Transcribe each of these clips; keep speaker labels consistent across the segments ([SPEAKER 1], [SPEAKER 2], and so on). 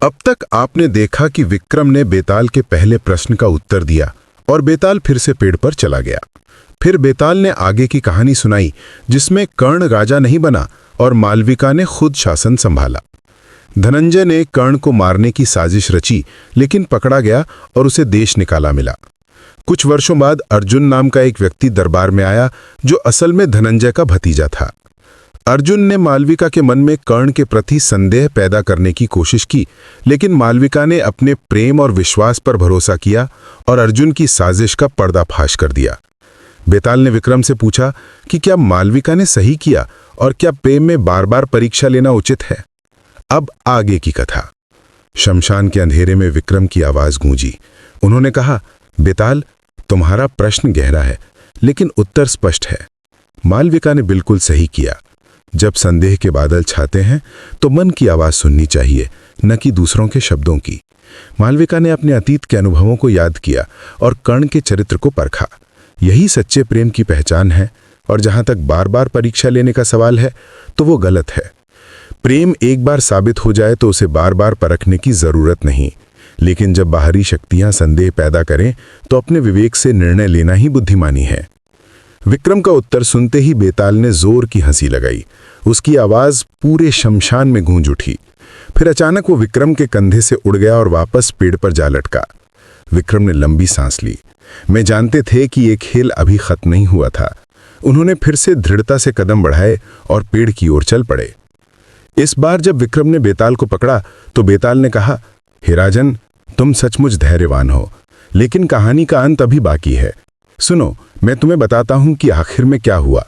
[SPEAKER 1] अब तक आपने देखा कि विक्रम ने बेताल के पहले प्रश्न का उत्तर दिया और बेताल फिर से पेड़ पर चला गया। फिर बेताल ने आगे की कहानी सुनाई, जिसमें कर्ण राजा नहीं बना और मालविका ने खुद शासन संभाला। धनंजय ने कर्ण को मारने की साजिश रची, लेकिन पकड़ा गया और उसे देश निकाला मिला। कुछ वर्षों बाद अर्जुन नाम का एक व्यक्ति दरबार में आया, जो असल में धनंजय का भतीजा था। अर्जुन ने मालविका के मन में कर्ण के प्रति संदेह पैदा करने की कोशिश की, लेकिन मालविका ने अपने प्रेम और विश्वास पर भरोसा किया और अर्जुन की साजिश का पर्दाफाश कर दिया। बेताल ने विक्रम से पूछा कि क्या मालविका ने सही किया और क्या प्रेम में बार बार परीक्षा लेना उचित है। अब आगे की कथा। शमशान के अंधेरे में विक्रम की आवाज गूंजी। उन्होंने कहा, बेताल, तुम्हारा प्रश्न गहरा है, लेकिन उत्तर स्पष्ट है। मालविका ने बिल्कुल सही किया। जब संदेह के बादल छाते हैं तो मन की आवाज सुननी चाहिए, न कि दूसरों के शब्दों की। मालविका ने अपने अतीत के अनुभवों को याद किया और कर्ण के चरित्र को परखा। यही सच्चे प्रेम की पहचान है। और जहां तक बार बार परीक्षा लेने का सवाल है, तो वो गलत है। प्रेम एक बार साबित हो जाए तो उसे बार बार परखने की जरूरत नहीं, लेकिन जब बाहरी शक्तियां संदेह पैदा करें तो अपने विवेक से निर्णय लेना ही बुद्धिमानी है। विक्रम का उत्तर सुनते ही बेताल ने जोर की हंसी लगाई। उसकी आवाज पूरे शमशान में गूंज उठी। फिर अचानक वो विक्रम के कंधे से उड़ गया और वापस पेड़ पर जा लटका। विक्रम ने लंबी सांस ली। मैं जानते थे कि ये खेल अभी खत्म नहीं हुआ था। उन्होंने फिर से दृढ़ता से कदम बढ़ाए और पेड़ की ओर चल पड़े। इस बार जब विक्रम ने बेताल को पकड़ा तो बेताल ने कहा, हे राजन, तुम सचमुच धैर्यवान हो, लेकिन कहानी का अंत अभी बाकी है। सुनो, मैं तुम्हें बताता हूं कि आखिर में क्या हुआ।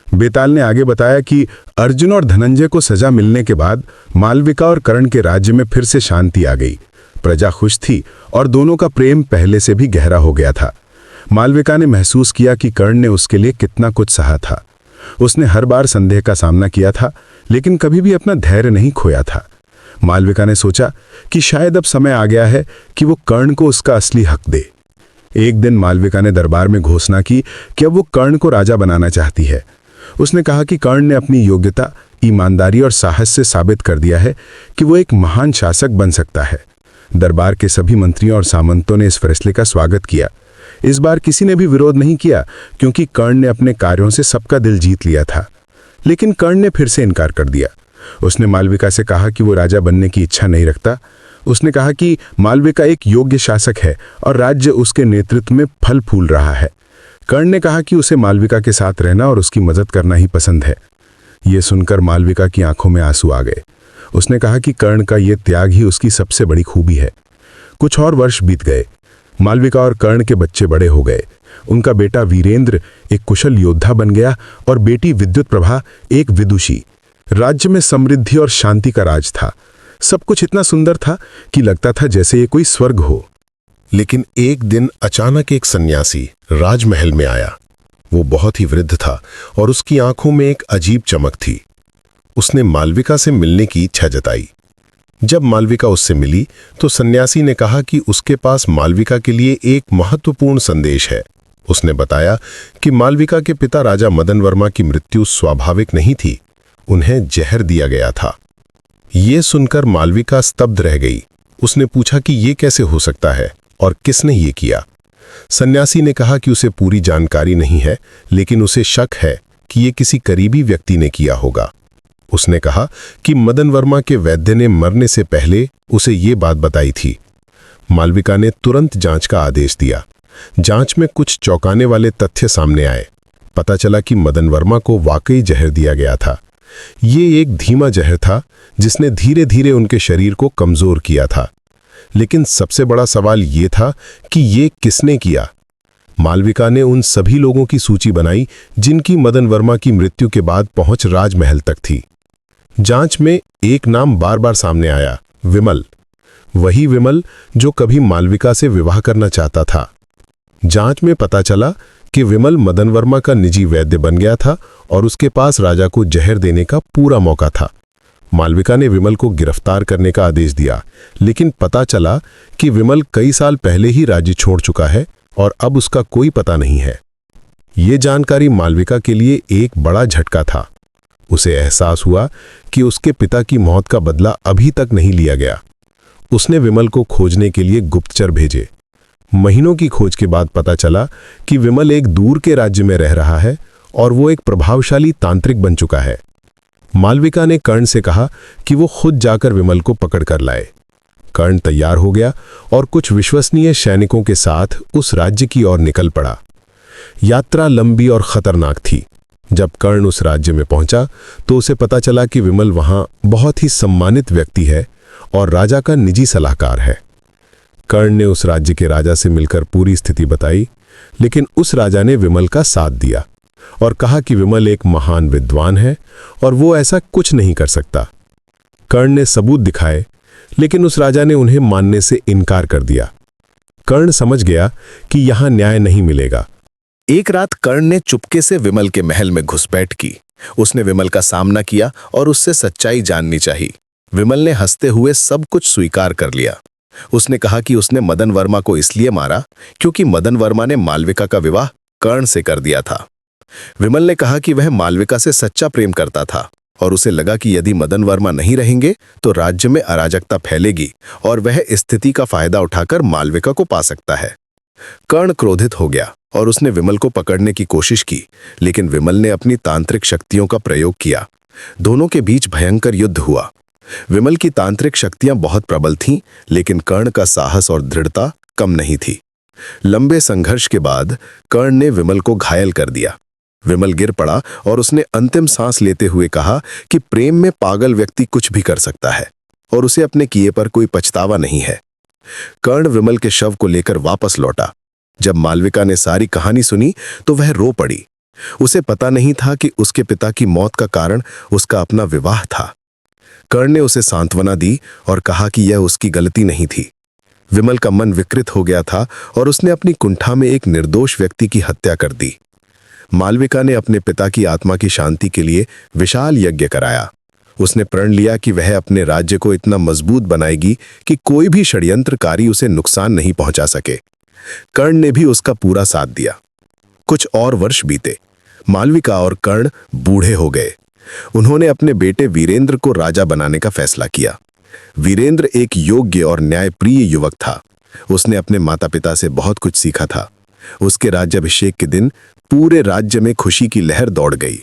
[SPEAKER 1] बेताल ने आगे बताया कि अर्जुन और धनंजय को सजा मिलने के बाद मालविका और कर्ण के राज्य में फिर से शांति आ गई। प्रजा खुश थी और दोनों का प्रेम पहले से भी गहरा हो गया था। मालविका ने महसूस किया कि कर्ण ने उसके लिए कितना कुछ सहा था। उसने हर बार संदेह का सामना किया था, लेकिन कभी भी अपना धैर्य नहीं खोया था। मालविका ने सोचा कि शायद अब समय आ गया है कि वो कर्ण को उसका असली हक दे। एक दिन मालविका ने दरबार में घोषणा की कि अब वो कर्ण को राजा बनाना चाहती है। उसने कहा कि कर्ण ने अपनी योग्यता, ईमानदारी और साहस से साबित कर दिया है कि वो एक महान शासक बन सकता है। दरबार के सभी मंत्रियों और सामंतों ने इस फैसले का स्वागत किया। इस बार किसी ने भी विरोध नहीं किया, क्योंकि कर्ण ने अपने कार्यों से सबका दिल जीत लिया था। लेकिन कर्ण ने फिर से इनकार कर दिया। उसने मालविका से कहा कि वो राजा बनने की इच्छा नहीं रखता। उसने कहा कि मालविका एक योग्य शासक है और राज्य उसके नेतृत्व में फल फूल रहा है। कर्ण ने कहा कि उसे मालविका के साथ रहना और उसकी मदद करना ही पसंद है। ये सुनकर मालविका की आंखों में आंसू आ गए। उसने कहा कि कर्ण का ये त्याग ही उसकी सबसे बड़ी खूबी है। कुछ और वर्ष बीत गए। मालविका और कर्ण के बच्चे बड़े हो गए। उनका बेटा वीरेंद्र एक कुशल योद्धा बन गया और बेटी विद्युत प्रभा एक विदुषी। राज्य में समृद्धि और शांति का राज था। सब कुछ इतना सुंदर था कि लगता था जैसे ये कोई स्वर्ग हो।
[SPEAKER 2] लेकिन एक दिन अचानक एक सन्यासी राजमहल में आया। वो बहुत ही वृद्ध था और उसकी आंखों में एक अजीब चमक थी। उसने मालविका से मिलने की इच्छा जताई। जब मालविका उससे मिली तो सन्यासी ने कहा कि उसके पास मालविका के लिए एक महत्वपूर्ण संदेश है। उसने बताया कि मालविका के पिता राजा मदन वर्मा की मृत्यु स्वाभाविक नहीं थी, उन्हें जहर दिया गया था। ये सुनकर मालविका स्तब्ध रह गई। उसने पूछा कि ये कैसे हो सकता है और किसने ये किया। सन्यासी ने कहा कि उसे पूरी जानकारी नहीं है, लेकिन उसे शक है कि ये किसी करीबी व्यक्ति ने किया होगा। उसने कहा कि मदन वर्मा के वैद्य ने मरने से पहले उसे ये बात बताई थी। मालविका ने तुरंत जांच का आदेश दिया। जांच में कुछ चौंकाने वाले तथ्य सामने आए। पता चला कि मदन वर्मा को वाकई जहर दिया गया था। ये एक धीमा जहर था जिसने धीरे धीरे उनके शरीर को कमजोर किया था। लेकिन सबसे बड़ा सवाल ये था कि ये किसने किया। मालविका ने उन सभी लोगों की सूची बनाई जिनकी मदन वर्मा की मृत्यु के बाद पहुंच राजमहल तक थी। जांच में एक नाम बार बार सामने आया, विमल। वही विमल जो कभी मालविका से विवाह करना चाहता था। जांच में पता चला कि विमल मदन वर्मा का निजी वैद्य बन गया था और उसके पास राजा को जहर देने का पूरा मौका था। मालविका ने विमल को गिरफ्तार करने का आदेश दिया, लेकिन पता चला कि विमल कई साल पहले ही राज्य छोड़ चुका है और अब उसका कोई पता नहीं है। ये जानकारी मालविका के लिए एक बड़ा झटका था। उसे एहसास हुआ कि उसके पिता की मौत का बदला अभी तक नहीं लिया गया। उसने विमल को खोजने के लिए गुप्तचर भेजे। महीनों की खोज के बाद पता चला कि विमल एक दूर के राज्य में रह रहा है और वो एक प्रभावशाली तांत्रिक बन चुका है। मालविका ने कर्ण से कहा कि वो खुद जाकर विमल को पकड़ कर लाए। कर्ण तैयार हो गया और कुछ विश्वसनीय सैनिकों के साथ उस राज्य की ओर निकल पड़ा। यात्रा लंबी और खतरनाक थी। जब कर्ण उस राज्य में पहुंचा तो उसे पता चला कि विमल वहां बहुत ही सम्मानित व्यक्ति है और राजा का निजी सलाहकार है। कर्ण ने उस राज्य के राजा से मिलकर पूरी स्थिति बताई, लेकिन उस राजा ने विमल का साथ दिया और कहा कि विमल एक महान विद्वान है और वो ऐसा कुछ नहीं कर सकता। कर्ण ने सबूत दिखाए, लेकिन उस राजा ने उन्हें मानने से इनकार कर दिया। कर्ण समझ गया कि यहां न्याय नहीं मिलेगा।
[SPEAKER 3] एक रात कर्ण ने चुपके से विमल के महल में घुसपैठ की। उसने विमल का सामना किया और उससे सच्चाई जाननी चाहिए। विमल ने हंसते हुए सब कुछ स्वीकार कर लिया। उसने कहा कि उसने मदन वर्मा को इसलिए मारा क्योंकि मदन वर्मा ने मालविका का विवाह कर्ण से कर दिया था। विमल ने कहा कि वह मालविका से सच्चा प्रेम करता था और उसे लगा कि यदि मदन वर्मा नहीं रहेंगे तो राज्य में अराजकता फैलेगी और वह स्थिति का फायदा उठाकर मालविका को पा सकता है। कर्ण क्रोधित हो गया और उसने विमल को पकड़ने की कोशिश की, लेकिन विमल ने अपनी तांत्रिक शक्तियों का प्रयोग किया। दोनों के बीच भयंकर युद्ध हुआ। विमल की तांत्रिक शक्तियां बहुत प्रबल थीं, लेकिन कर्ण का साहस और दृढ़ता कम नहीं थी। लंबे संघर्ष के बाद कर्ण ने विमल को घायल कर दिया। विमल गिर पड़ा और उसने अंतिम सांस लेते हुए कहा कि प्रेम में पागल व्यक्ति कुछ भी कर सकता है और उसे अपने किए पर कोई पछतावा नहीं है। कर्ण विमल के शव को लेकर वापस लौटा। जब मालविका ने सारी कहानी सुनी तो वह रो पड़ी। उसे पता नहीं था कि उसके पिता की मौत का कारण उसका अपना विवाह था। कर्ण ने उसे सांत्वना दी और कहा कि यह उसकी गलती नहीं थी। विमल का मन विकृत हो गया था और उसने अपनी कुंठा में एक निर्दोष व्यक्ति की हत्या कर दी। मालविका ने अपने पिता की आत्मा की शांति के लिए विशाल यज्ञ कराया। उसने प्रण लिया कि वह अपने राज्य को इतना मजबूत बनाएगी कि कोई भी षड्यंत्रकारी उसे नुकसान नहीं पहुंचा सके। कर्ण ने भी उसका पूरा साथ दिया। कुछ और वर्ष बीते। मालविका और कर्ण बूढ़े हो गए। उन्होंने अपने बेटे वीरेंद्र को राजा बनाने का फैसला किया। वीरेंद्र एक योग्य और न्यायप्रिय युवक था। उसने अपने माता पिता से बहुत कुछ सीखा था। उसके राज्याभिषेक के दिन पूरे राज्य में खुशी की लहर दौड़ गई।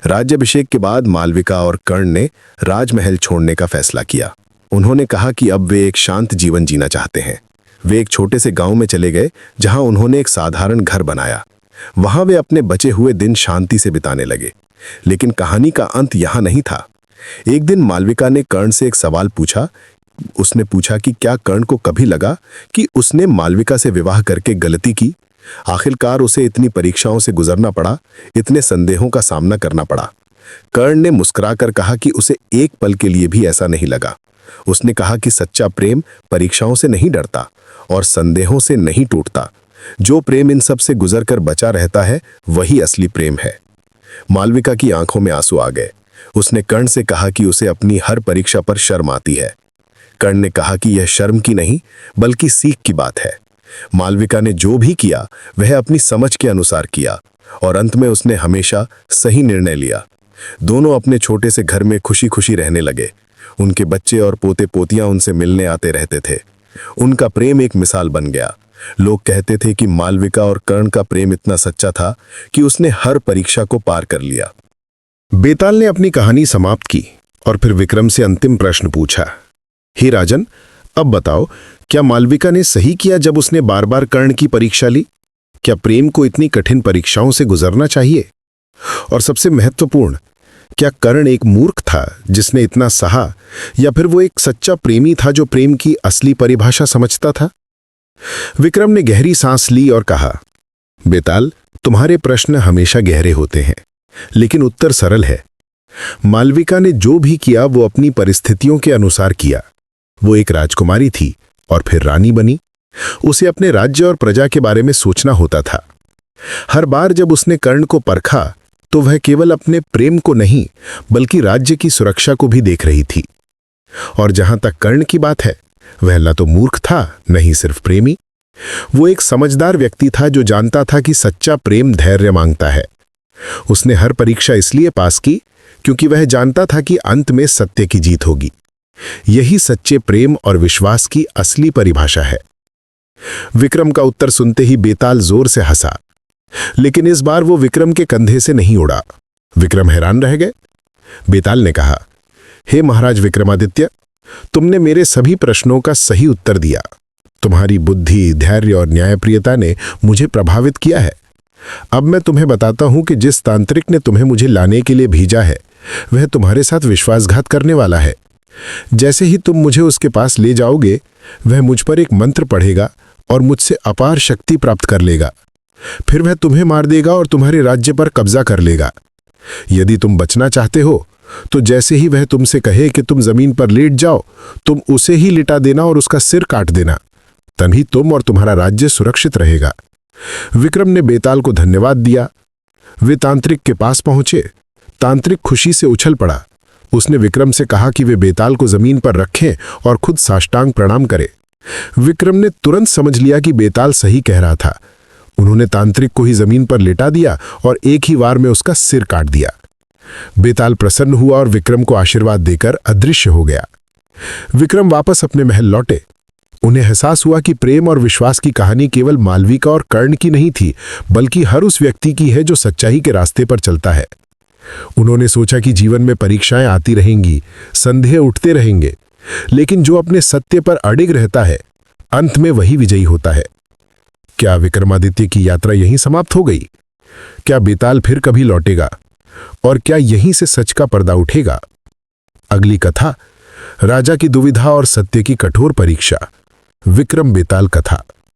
[SPEAKER 3] राज्याभिषेक के बाद मालविका और कर्ण ने राजमहल छोड़ने का फैसला किया। उन्होंने कहा कि अब वे एक शांत जीवन जीना चाहते हैं। वे एक छोटे से गांव में चले गए जहां उन्होंने एक साधारण घर बनाया। वहां वे अपने बचे हुए दिन शांति से बिताने लगे। लेकिन कहानी का अंत यहां नहीं था। एक दिन मालविका ने कर्ण से एक सवाल पूछा। उसने पूछा कि क्या कर्ण को कभी लगा कि उसने मालविका से विवाह करके गलती की? आखिरकार उसे इतनी परीक्षाओं से गुजरना पड़ा, इतने संदेहों का सामना करना पड़ा। कर्ण ने मुस्कुराकर कहा कि उसे एक पल के लिए भी ऐसा नहीं लगा। उसने कहा कि सच्चा प्रेम परीक्षाओं से नहीं डरता और संदेहों से नहीं टूटता। जो प्रेम इन सब से गुजर कर बचा रहता है वही असली प्रेम है। मालविका की आंखों में आंसू आ गए। उसने कर्ण से कहा कि उसे अपनी हर परीक्षा पर शर्म आती है। कर्ण ने कहा कि यह शर्म की नहीं बल्कि सीख की बात है। मालविका ने जो भी किया वह अपनी समझ के अनुसार किया और अंत में उसने हमेशा सही निर्णय लिया। दोनों अपने छोटे से घर में खुशी खुशी रहने लगे। उनके बच्चे और पोते पोतियां उनसे मिलने आते रहते थे। उनका प्रेम एक मिसाल बन गया। लोग कहते थे कि मालविका और कर्ण का प्रेम इतना सच्चा था कि उसने हर परीक्षा को पार कर लिया।
[SPEAKER 1] बेताल ने अपनी कहानी समाप्त की और फिर विक्रम से अंतिम प्रश्न पूछा। हे राजन, अब बताओ, क्या मालविका ने सही किया जब उसने बार बार कर्ण की परीक्षा ली? क्या प्रेम को इतनी कठिन परीक्षाओं से गुजरना चाहिए? और सबसे महत्वपूर्ण, क्या कर्ण एक मूर्ख था जिसने इतना सहा, या फिर वो एक सच्चा प्रेमी था जो प्रेम की असली परिभाषा समझता था? विक्रम ने गहरी सांस ली और कहा, बेताल, तुम्हारे प्रश्न हमेशा गहरे होते हैं, लेकिन उत्तर सरल है। मालविका ने जो भी किया वो अपनी परिस्थितियों के अनुसार किया। वो एक राजकुमारी थी और फिर रानी बनी। उसे अपने राज्य और प्रजा के बारे में सोचना होता था। हर बार जब उसने कर्ण को परखा तो वह केवल अपने प्रेम को नहीं बल्कि राज्य की सुरक्षा को भी देख रही थी। और जहां तक कर्ण की बात है, वह न तो मूर्ख था न ही सिर्फ प्रेमी। वो एक समझदार व्यक्ति था जो जानता था कि सच्चा प्रेम धैर्य मांगता है। उसने हर परीक्षा इसलिए पास की क्योंकि वह जानता था कि अंत में सत्य की जीत होगी। यही सच्चे प्रेम और विश्वास की असली परिभाषा है। विक्रम का उत्तर सुनते ही बेताल जोर से हंसा, लेकिन इस बार वो विक्रम के कंधे से नहीं उड़ा। विक्रम हैरान रह गए। बेताल ने कहा, हे महाराज विक्रमादित्य, तुमने मेरे सभी प्रश्नों का सही उत्तर दिया। तुम्हारी बुद्धि, धैर्य और न्यायप्रियता ने मुझे प्रभावित किया है। अब मैं तुम्हें बताता हूं कि जिस तांत्रिक ने तुम्हें मुझे लाने के लिए भेजा है, वह तुम्हारे साथ विश्वासघात करने वाला है। जैसे ही तुम मुझे उसके पास ले जाओगे, वह मुझ पर एक मंत्र पढ़ेगा और मुझसे अपार शक्ति प्राप्त कर लेगा। फिर वह तुम्हें मार देगा और तुम्हारे राज्य पर कब्जा कर लेगा। यदि तुम बचना चाहते हो तो जैसे ही वह तुमसे कहे कि तुम जमीन पर लेट जाओ, तुम उसे ही लिटा देना और उसका सिर काट देना। तभी तुम और तुम्हारा राज्य सुरक्षित रहेगा। विक्रम ने बेताल को धन्यवाद दिया। वे तांत्रिक के पास पहुंचे। तांत्रिक खुशी से उछल पड़ा। उसने विक्रम से कहा कि वे बेताल को जमीन पर रखें और खुद साष्टांग प्रणाम करे। विक्रम ने तुरंत समझ लिया कि बेताल सही कह रहा था। उन्होंने तांत्रिक को ही जमीन पर लेटा दिया और एक ही वार में उसका सिर काट दिया। बेताल प्रसन्न हुआ और विक्रम को आशीर्वाद देकर अदृश्य हो गया। विक्रम वापस अपने महल लौटे। उन्हें एहसास हुआ कि प्रेम और विश्वास की कहानी केवल मालविका और कर्ण की नहीं थी, बल्कि हर उस व्यक्ति की है जो सच्चाई के रास्ते पर चलता है। उन्होंने सोचा कि जीवन में परीक्षाएं आती रहेंगी, संदेह उठते रहेंगे, लेकिन जो अपने सत्य पर अडिग रहता है, अंत में वही विजयी होता है। क्या विक्रमादित्य की यात्रा यहीं समाप्त हो गई? क्या बेताल फिर कभी लौटेगा? और क्या यहीं से सच का पर्दा उठेगा? अगली कथा, राजा की दुविधा और सत्य की कठोर परीक्षा, विक्रम बेताल कथा।